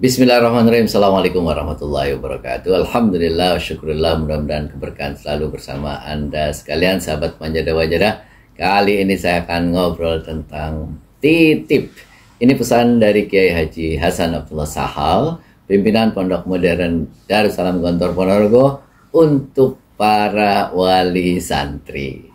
Bismillahirrahmanirrahim. Assalamualaikum warahmatullahi wabarakatuh. Alhamdulillah, syukurillah, mudah-mudahan keberkahan selalu bersama Anda sekalian, sahabat Manjada Wajada. Kali ini saya akan ngobrol tentang titip. Ini pesan dari Kiai Haji Hasan Abdullah Sahal, pimpinan Pondok Modern Darussalam Gontor Ponorogo, untuk para wali santri.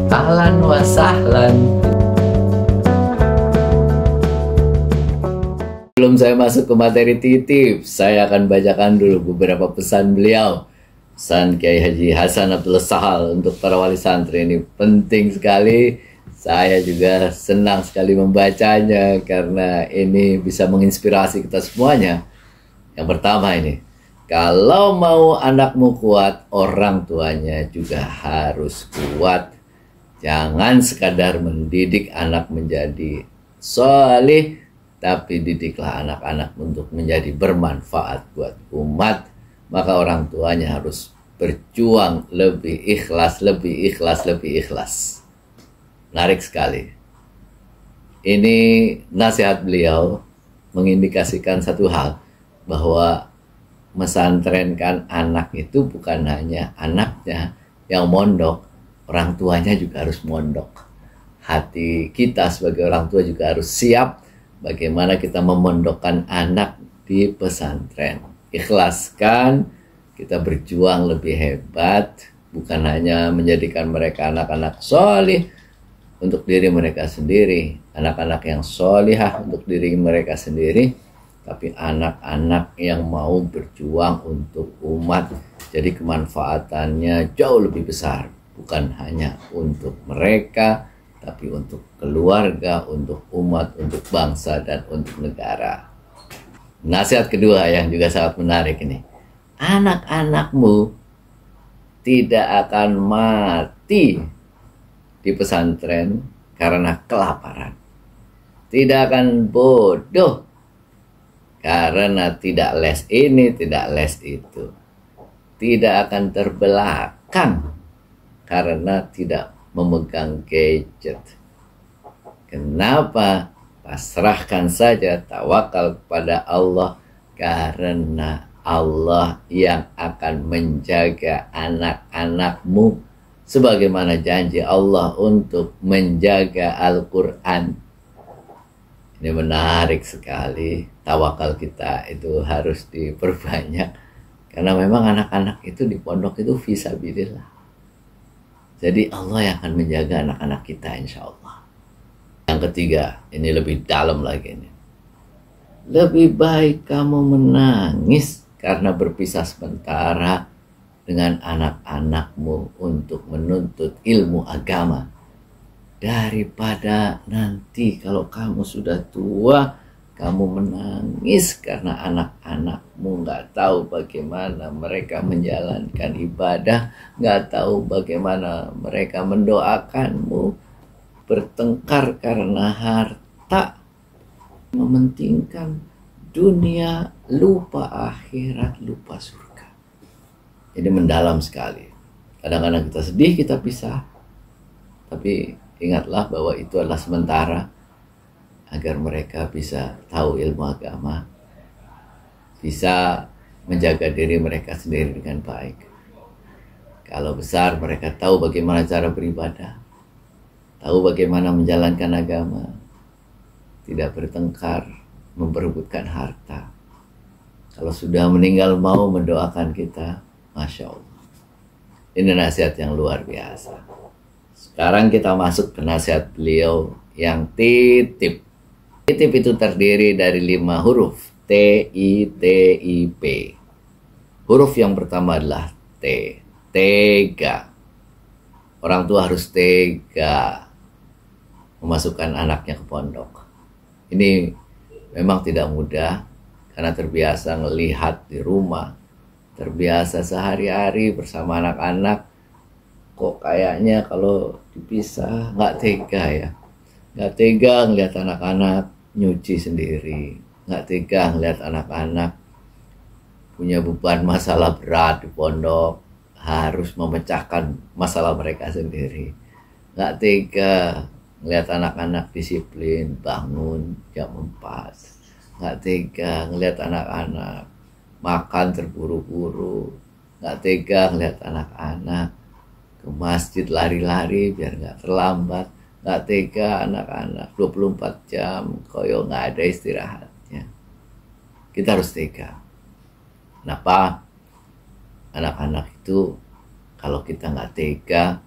Ahlan wa sahlan. Sebelum saya masuk ke materi titip, saya akan bacakan dulu beberapa pesan beliau. Pesan Kiai Haji Hasan Abdullah Sahal untuk para wali santri ini penting sekali. Saya juga senang sekali membacanya karena ini bisa menginspirasi kita semuanya. Yang pertama ini, kalau mau anakmu kuat, orang tuanya juga harus kuat. Jangan sekadar mendidik anak menjadi soleh, tapi didiklah anak-anak untuk menjadi bermanfaat buat umat. Maka orang tuanya harus berjuang lebih ikhlas, lebih ikhlas, lebih ikhlas. Menarik sekali. Ini nasihat beliau mengindikasikan satu hal, bahwa mesantrenkan anak itu bukan hanya anaknya yang mondok, orang tuanya juga harus mondok. Hati kita sebagai orang tua juga harus siap bagaimana kita memondokkan anak di pesantren. Ikhlaskan, kita berjuang lebih hebat, bukan hanya menjadikan mereka anak-anak solih untuk diri mereka sendiri, anak-anak yang solihah untuk diri mereka sendiri, tapi anak-anak yang mau berjuang untuk umat. Jadi kemanfaatannya jauh lebih besar. Bukan hanya untuk mereka, tapi untuk keluarga, untuk umat, untuk bangsa, dan untuk negara. Nasihat kedua yang juga sangat menarik ini. Anak-anakmu tidak akan mati di pesantren karena kelaparan. Tidak akan bodoh karena tidak les ini, tidak les itu. Tidak akan terbelakang karena tidak memegang gadget. Kenapa? Pasrahkan saja, tawakal kepada Allah, karena Allah yang akan menjaga anak-anakmu, sebagaimana janji Allah untuk menjaga Al-Quran. Ini menarik sekali. Tawakal kita itu harus diperbanyak, karena memang anak-anak itu di pondok itu fisabilillah. Jadi Allah yang akan menjaga anak-anak kita, insya Allah. Yang ketiga, ini lebih dalam lagi nih. Lebih baik kamu menangis karena berpisah sementara dengan anak-anakmu untuk menuntut ilmu agama, daripada nanti kalau kamu sudah tua, kamu menangis karena anak-anakmu nggak tahu bagaimana mereka menjalankan ibadah, nggak tahu bagaimana mereka mendoakanmu, bertengkar karena harta, mementingkan dunia, lupa akhirat, lupa surga. Jadi mendalam sekali. Kadang-kadang kita sedih, kita pisah, tapi ingatlah bahwa itu adalah sementara, agar mereka bisa tahu ilmu agama, bisa menjaga diri mereka sendiri dengan baik. Kalau besar mereka tahu bagaimana cara beribadah, tahu bagaimana menjalankan agama, tidak bertengkar, memperebutkan harta. Kalau sudah meninggal mau mendoakan kita, Masya Allah. Ini nasihat yang luar biasa. Sekarang kita masuk ke nasihat beliau yang titip. Titip itu terdiri dari 5 huruf, T-I-T-I-P. Huruf yang pertama adalah T, tega. Orang tua harus tega memasukkan anaknya ke pondok. Ini memang tidak mudah, karena terbiasa melihat di rumah terbiasa sehari-hari bersama anak-anak, kok kayaknya kalau dipisah nggak tega ya. Nggak tega ngeliat anak-anak nyuci sendiri, nggak tega ngeliat anak-anak punya beban masalah berat di pondok, harus memecahkan masalah mereka sendiri. Nggak tega ngeliat anak-anak disiplin bangun jam 4. Nggak tega ngeliat anak-anak makan terburu-buru. Nggak tega ngeliat anak-anak ke masjid lari-lari biar nggak terlambat. Nggak tega anak-anak 24 jam koyo nggak ada istirahatnya. Kita harus tega. Kenapa? Anak-anak itu kalau kita nggak tega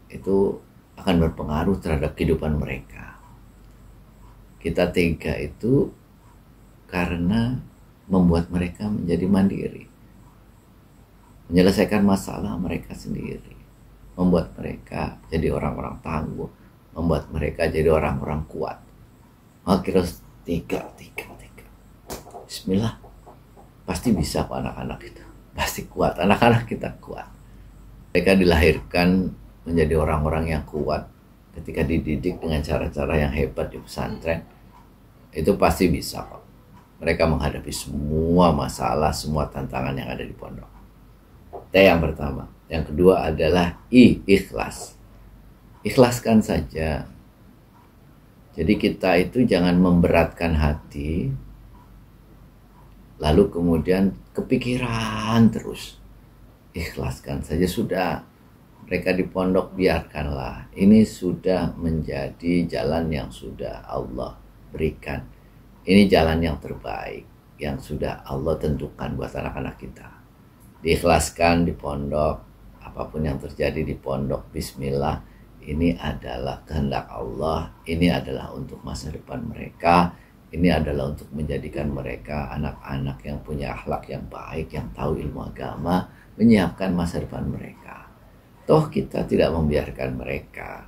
itu akan berpengaruh terhadap kehidupan mereka. Kita tega itu karena membuat mereka menjadi mandiri, menyelesaikan masalah mereka sendiri, membuat mereka jadi orang-orang tangguh, membuat mereka jadi orang-orang kuat. Maka kita harus tega. Bismillah, pasti bisa kok anak-anak itu, pasti kuat, anak-anak kita kuat. Mereka dilahirkan menjadi orang-orang yang kuat ketika dididik dengan cara-cara yang hebat di pesantren. Itu pasti bisa kok. Mereka menghadapi semua masalah, semua tantangan yang ada di pondok. T yang pertama. Yang kedua adalah ikhlas. Ikhlaskan saja. Jadi kita itu jangan memberatkan hati, lalu kemudian kepikiran terus. Ikhlaskan saja sudah. Mereka di pondok biarkanlah. Ini sudah menjadi jalan yang sudah Allah berikan. Ini jalan yang terbaik yang sudah Allah tentukan buat anak-anak kita. Diikhlaskan di pondok, apapun yang terjadi di pondok, bismillah, ini adalah kehendak Allah, ini adalah untuk masa depan mereka, ini adalah untuk menjadikan mereka anak-anak yang punya akhlak yang baik, yang tahu ilmu agama, menyiapkan masa depan mereka. Toh kita tidak membiarkan mereka.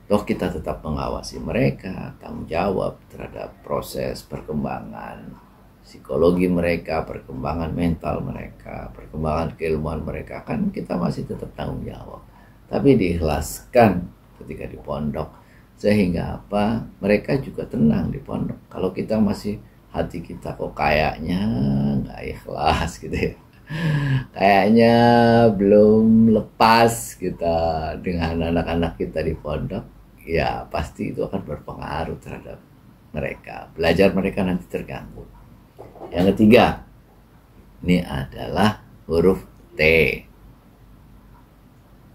Toh kita tetap mengawasi mereka, tanggung jawab terhadap proses perkembangan psikologi mereka, perkembangan mental mereka, perkembangan keilmuan mereka, kan kita masih tetap tanggung jawab. Tapi diikhlaskan ketika di pondok, sehingga apa? Mereka juga tenang di pondok. Kalau kita masih hati kita kok kayaknya nggak ikhlas gitu ya, kayaknya belum lepas kita dengan anak-anak kita di pondok, ya pasti itu akan berpengaruh terhadap mereka. Belajar mereka nanti terganggu. Yang ketiga, ini adalah huruf T.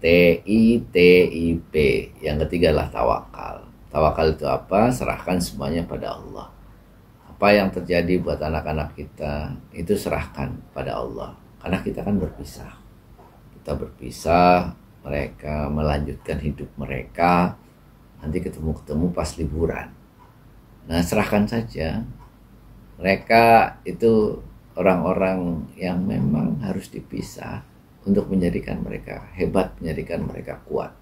T-I-T-I-P. Yang ketiga adalah tawakal. Tawakal itu apa? Serahkan semuanya pada Allah. Apa yang terjadi buat anak-anak kita, itu serahkan pada Allah. Karena kita kan berpisah. Kita berpisah, mereka melanjutkan hidup mereka, nanti ketemu pas liburan. Nah, serahkan saja. Mereka itu orang-orang yang memang harus dipisah untuk menjadikan mereka hebat, menjadikan mereka kuat.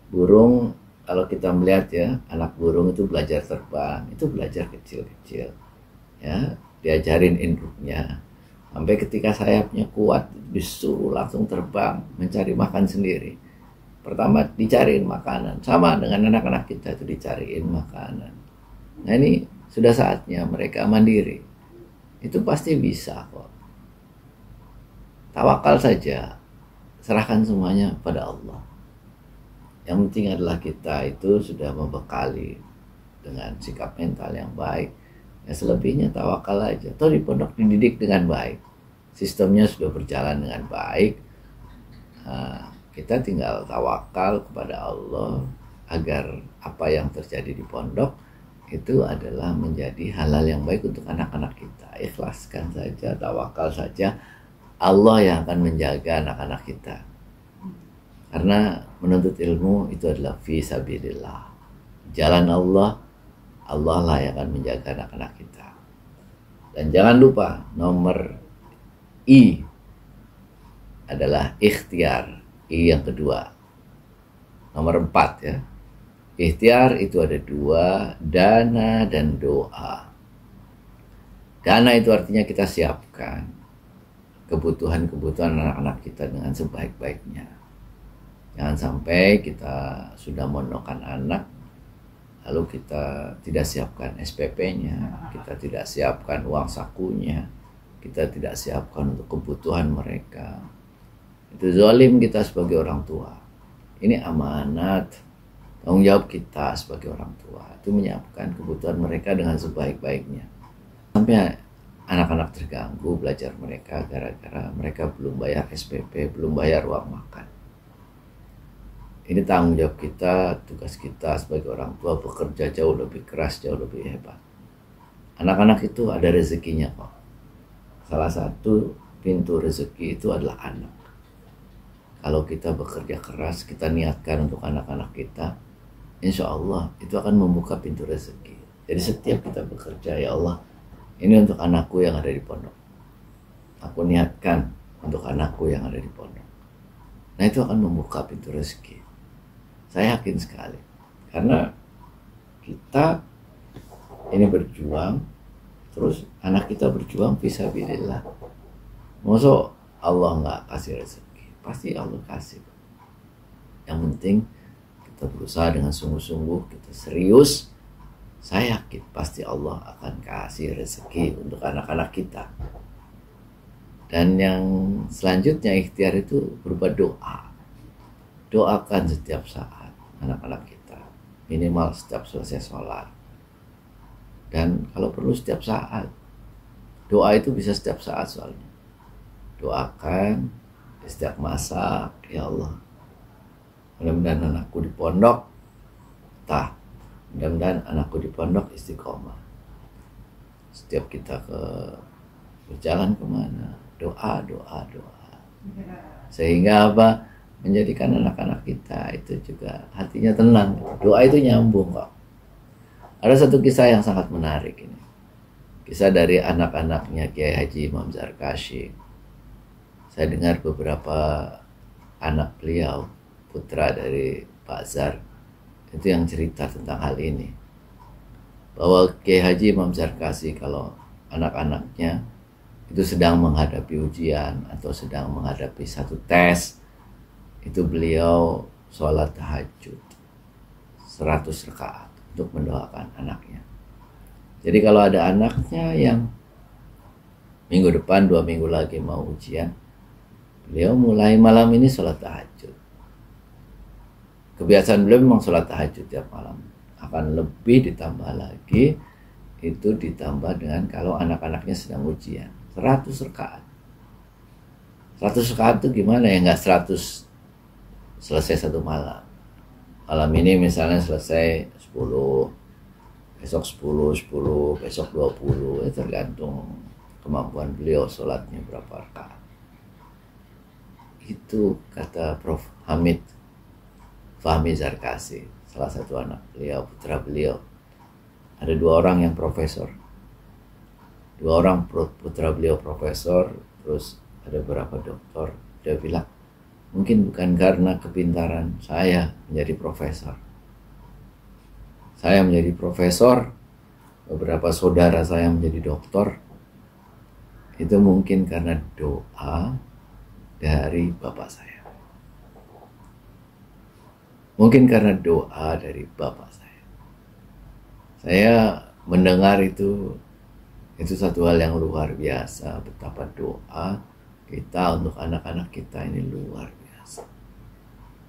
Burung, kalau kita melihat ya, anak burung itu belajar terbang, itu belajar kecil-kecil. Ya, diajarin induknya. Sampai ketika sayapnya kuat, disuruh langsung terbang, mencari makan sendiri. Pertama dicariin makanan, sama dengan anak-anak kita itu dicariin makanan. Nah ini sudah saatnya mereka mandiri. Itu pasti bisa kok. Tawakal saja, serahkan semuanya pada Allah. Yang penting adalah kita itu sudah membekali dengan sikap mental yang baik. Ya selebihnya tawakal aja. Toh di pondok dididik dengan baik, sistemnya sudah berjalan dengan baik. Kita tinggal tawakal kepada Allah agar apa yang terjadi di pondok itu adalah menjadi halal yang baik untuk anak-anak kita. Ikhlaskan saja, tawakal saja. Allah yang akan menjaga anak-anak kita. Karena menuntut ilmu itu adalah fi sabilillah. Jalan Allah, Allah lah yang akan menjaga anak-anak kita. Dan jangan lupa nomor I adalah ikhtiar. I yang kedua. Nomor 4 ya. Ikhtiar itu ada 2, dana dan doa. Dana itu artinya kita siapkan kebutuhan-kebutuhan anak-anak kita dengan sebaik-baiknya. Jangan sampai kita sudah mondokkan anak, lalu kita tidak siapkan SPP-nya, kita tidak siapkan uang sakunya, kita tidak siapkan untuk kebutuhan mereka. Itu zalim kita sebagai orang tua. Ini amanat, tanggung jawab kita sebagai orang tua, itu menyiapkan kebutuhan mereka dengan sebaik-baiknya. Sampai anak-anak terganggu belajar mereka gara-gara mereka belum bayar SPP, belum bayar uang makan. Ini tanggung jawab kita, tugas kita sebagai orang tua bekerja jauh lebih keras, jauh lebih hebat. Anak-anak itu ada rezekinya kok. Salah satu pintu rezeki itu adalah anak. Kalau kita bekerja keras, kita niatkan untuk anak-anak kita, insya Allah itu akan membuka pintu rezeki. Jadi setiap kita bekerja, ya Allah, ini untuk anakku yang ada di pondok. Aku niatkan untuk anakku yang ada di pondok. Nah, itu akan membuka pintu rezeki. Saya yakin sekali. Karena kita ini berjuang, terus anak kita berjuang fisabilillah. Masa Allah nggak kasih rezeki? Pasti Allah kasih. Yang penting kita berusaha dengan sungguh-sungguh, kita serius. Saya yakin pasti Allah akan kasih rezeki untuk anak-anak kita. Dan yang selanjutnya ikhtiar itu berupa doa. Doakan setiap saat anak-anak kita, minimal setiap selesai sholat. Dan kalau perlu setiap saat. Doa itu bisa setiap saat soalnya. Doakan setiap masak, ya Allah, mudah-mudahan anakku di pondok mudah-mudahan anakku di pondok istiqomah. Setiap kita berjalan kemana, doa. Sehingga apa? Menjadikan anak-anak kita itu juga hatinya tenang. Doa itu nyambung kok. Ada satu kisah yang sangat menarik ini. Kisah dari anak-anaknya Kiai Haji Imam Zarkashi. Saya dengar beberapa anak beliau, putra dari Pak Zar, itu yang cerita tentang hal ini. Bahwa Kiai Haji Imam Zarkashi kalau anak-anaknya itu sedang menghadapi ujian atau sedang menghadapi satu tes, itu beliau sholat tahajud 100 rakaat untuk mendoakan anaknya. Jadi kalau ada anaknya yang minggu depan 2 minggu lagi mau ujian, beliau mulai malam ini sholat tahajud. Kebiasaan beliau memang sholat tahajud tiap malam. Akan lebih ditambah lagi, itu ditambah dengan kalau anak-anaknya sedang ujian 100 rakaat. 100 rakaat itu gimana ya, nggak 100 selesai satu malam. Malam ini misalnya selesai 10, besok 10, besok 20, tergantung kemampuan beliau sholatnya berapa rakaat. Itu kata Prof. Hamid Fahmi Zarkashi, salah satu anak beliau, putra beliau. Ada 2 orang yang profesor. 2 orang putra beliau profesor, terus ada beberapa doktor. Dia bilang, mungkin bukan karena kepintaran saya menjadi profesor. Saya menjadi profesor, beberapa saudara saya menjadi doktor. Itu mungkin karena doa dari bapak saya. Mungkin karena doa dari bapak saya. Saya mendengar itu satu hal yang luar biasa. Betapa doa kita untuk anak-anak kita ini luar biasa.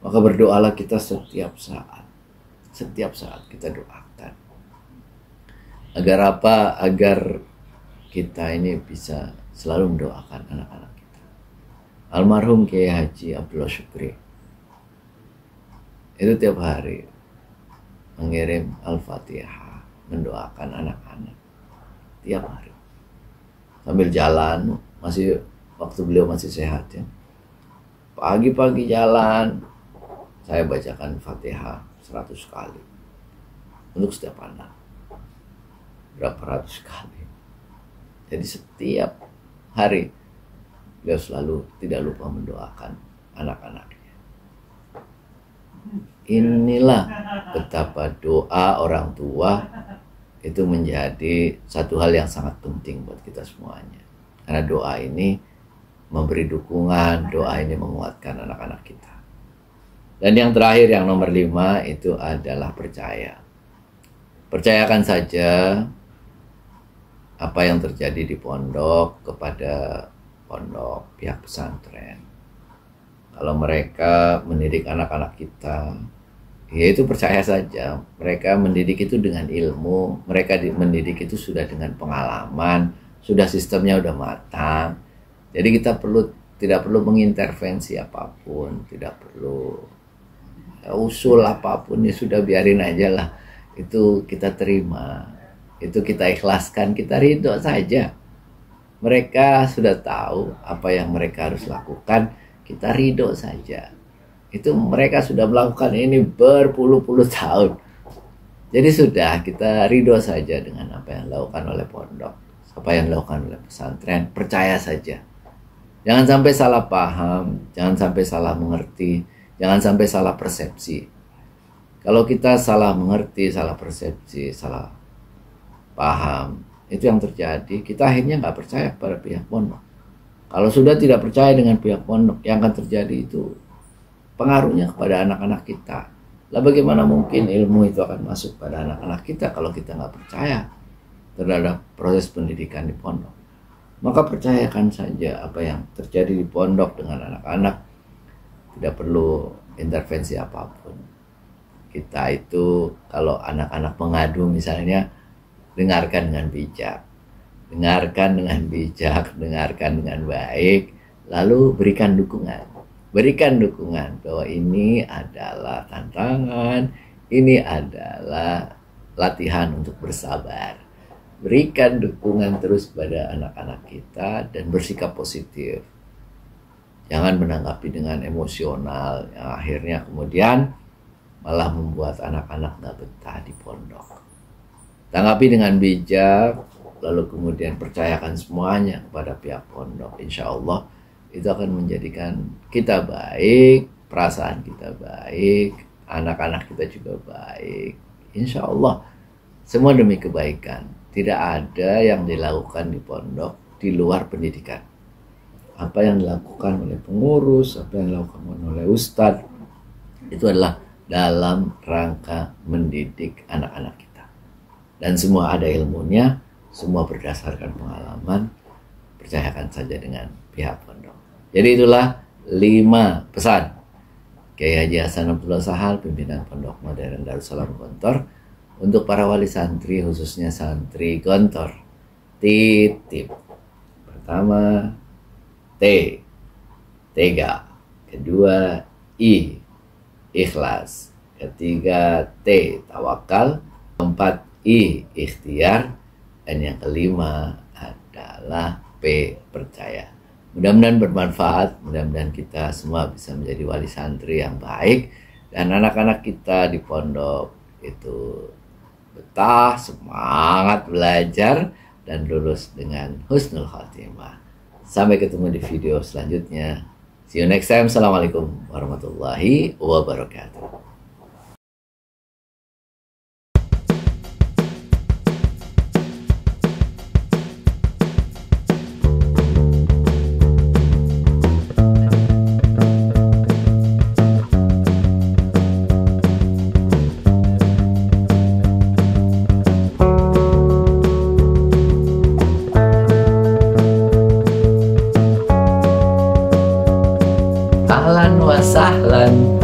Maka berdoalah kita setiap saat. Setiap saat kita doakan. Agar apa? Agar kita ini bisa selalu mendoakan anak-anak kita. Almarhum Kiai Haji Abdullah Syukri itu tiap hari mengirim Al-Fatihah, mendoakan anak-anak tiap hari. Sambil jalan, masih waktu beliau masih sehat ya. Pagi-pagi jalan, saya bacakan Fatihah 100 kali untuk setiap anak. Berapa ratus kali. Jadi setiap hari beliau selalu tidak lupa mendoakan anak-anaknya. Inilah betapa doa orang tua itu menjadi satu hal yang sangat penting buat kita semuanya. Karena doa ini memberi dukungan, doa ini menguatkan anak-anak kita. Dan yang terakhir, yang nomor 5 itu adalah percaya. Percayakan saja apa yang terjadi di pondok kepada pondok, pihak pesantren. Kalau mereka mendidik anak-anak kita, ya itu percaya saja. Mereka mendidik itu dengan ilmu, mereka mendidik itu sudah dengan pengalaman, sudah sistemnya udah matang. Jadi kita tidak perlu mengintervensi apapun, tidak perlu usul apapun, ya sudah biarin aja lah. Itu kita terima, itu kita ikhlaskan, kita ridho saja. Mereka sudah tahu apa yang mereka harus lakukan, kita ridho saja. Itu mereka sudah melakukan ini berpuluh-puluh tahun. Jadi sudah, kita ridho saja dengan apa yang dilakukan oleh pondok, apa yang dilakukan oleh pesantren, percaya saja. Jangan sampai salah paham, jangan sampai salah mengerti, jangan sampai salah persepsi. Kalau kita salah mengerti, salah persepsi, salah paham, itu yang terjadi, kita akhirnya nggak percaya pada pihak pondok. Kalau sudah tidak percaya dengan pihak pondok, yang akan terjadi itu pengaruhnya kepada anak-anak kita. Lah bagaimana mungkin ilmu itu akan masuk pada anak-anak kita kalau kita nggak percaya terhadap proses pendidikan di pondok? Maka percayakan saja apa yang terjadi di pondok dengan anak-anak. Tidak perlu intervensi apapun. Kita itu kalau anak-anak mengadu misalnya, dengarkan dengan bijak. Dengarkan dengan bijak, dengarkan dengan baik, lalu berikan dukungan. Berikan dukungan bahwa ini adalah tantangan, ini adalah latihan untuk bersabar. Berikan dukungan terus pada anak-anak kita dan bersikap positif. Jangan menanggapi dengan emosional yang akhirnya kemudian malah membuat anak-anak gak betah di pondok. Tanggapi dengan bijak, lalu kemudian percayakan semuanya kepada pihak pondok. Insya Allah itu akan menjadikan kita baik, perasaan kita baik, anak-anak kita juga baik. Insya Allah semua demi kebaikan. Tidak ada yang dilakukan di pondok di luar pendidikan. Apa yang dilakukan oleh pengurus, apa yang dilakukan oleh ustadz, itu adalah dalam rangka mendidik anak-anak kita. Dan semua ada ilmunya, semua berdasarkan pengalaman. Percayakan saja dengan pihak pondok. Jadi itulah 5 pesan Kiai Haji Hasan Abdullah Sahal, pimpinan Pondok Modern Darussalam Gontor, untuk para wali santri, khususnya santri Gontor. Titip. Pertama, T, tega. Kedua, I, ikhlas. Ketiga, T, tawakal. Keempat, I, ikhtiar. Dan yang kelima adalah P, percaya. Mudah-mudahan bermanfaat, mudah-mudahan kita semua bisa menjadi wali santri yang baik, dan anak-anak kita di pondok itu betah, semangat belajar, dan lulus dengan husnul khatimah. Sampai ketemu di video selanjutnya. See you next time. Assalamualaikum warahmatullahi wabarakatuh. Ahlan wa sahlan.